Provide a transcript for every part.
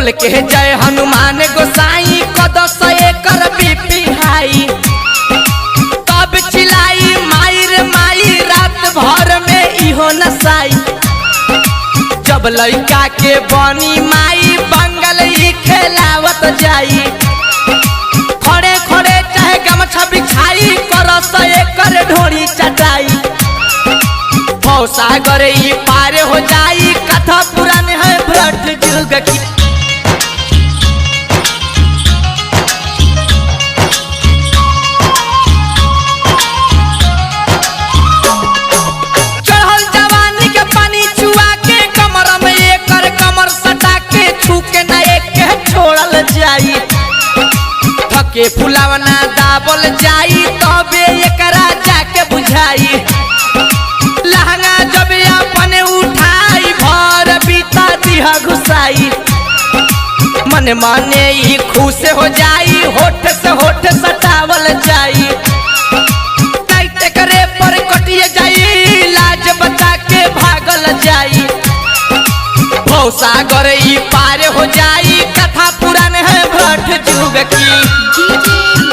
बोल के जय हनुमान गोसाई कदस एकर बीपी हाई तब चिलाई माई रे माई रात भर में इहो नसाई जब लड़का के बनी माई बंगल ही खेलावत जाई खड़े खड़े चाहे गमछा बिछाई करस एकर ढोरी चटाई सागर ही पार हो जाई कथा पुरान है भ्रट जुग की चढ़ल जवानी के पानी चुआ के कमर में एकर कमर सटा के छू के न एक छोड़ल जाई थके फुलावना दाबल जाई तबे एकरा जाके बुझाई लहंगा जब अपने उठाई भर बीता दिहा घुसाई मन माने ही खुश हो जाई होठ से होठ सटावल जाई टाइट करे पर कटिए जाई लाज बचा के भागल जाई भवसागर ही पार हो जाई कथा पुरान है भ्रट जुग की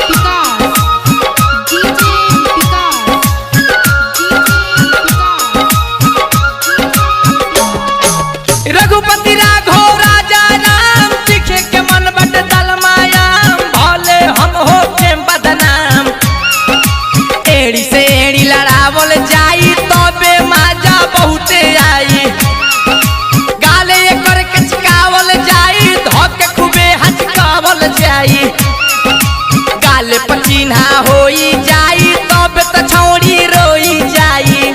रघुपति राघव राजा नाम सीखे के मन बट दलमायाम भले हम हो के बदनाम एड़ी से एड़ी लड़ावल जाई तबे माजा बहुते आई गाले एकर के चिकावल जाई धोके खूबे हचकावल जाई गाले पचीन्हा होई जाई तबे त छौड़ी रोई जाई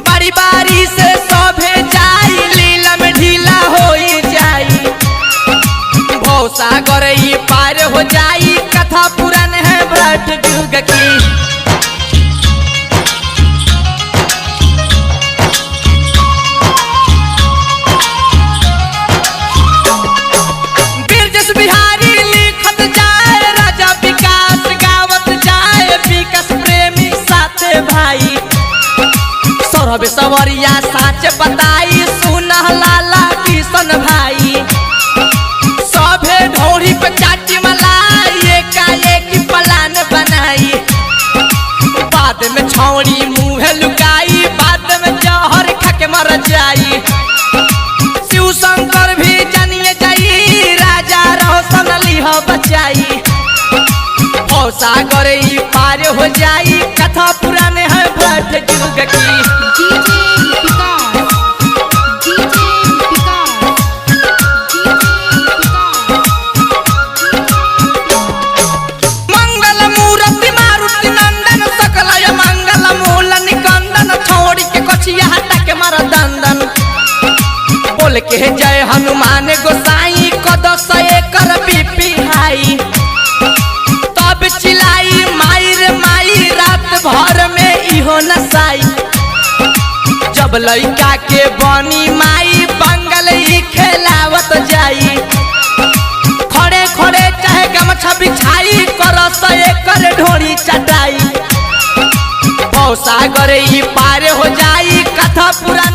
बारी बारी से सभे जाई सागर ही पार हो जाई कथा पुरान है भ्रट जुग की बिरजस बिहारी लिखत जाए राजा विकास गावत जाए विकास प्रेमी साथे भाई सौरभ सवरिया साच बताई सुनह लाला किशन भाई ढोरी पे चाटी मलाई एकाएक प्लान बनाई बाद में छौड़ी मुँह लुकाई बाद में जहर खा के मर जाई शिव शंकर भी जानिए जाई राजा रोशन लिह बचाई भवसागर ही पार हो जाई कथा पुरान है भ्रट जुग की बोल के जय हनुमान गोसाई कदस एकर बीपी हाई तब चिलाई माई रे माई रात भर में इहो नसाई जब लड़का के बनी माई बंगल ही खेलावत जाई खड़े खड़े चाहे गमछा बिछाई करस एकर ढोरी चटाई भवसागर ही पार हो जाई कथा पुरान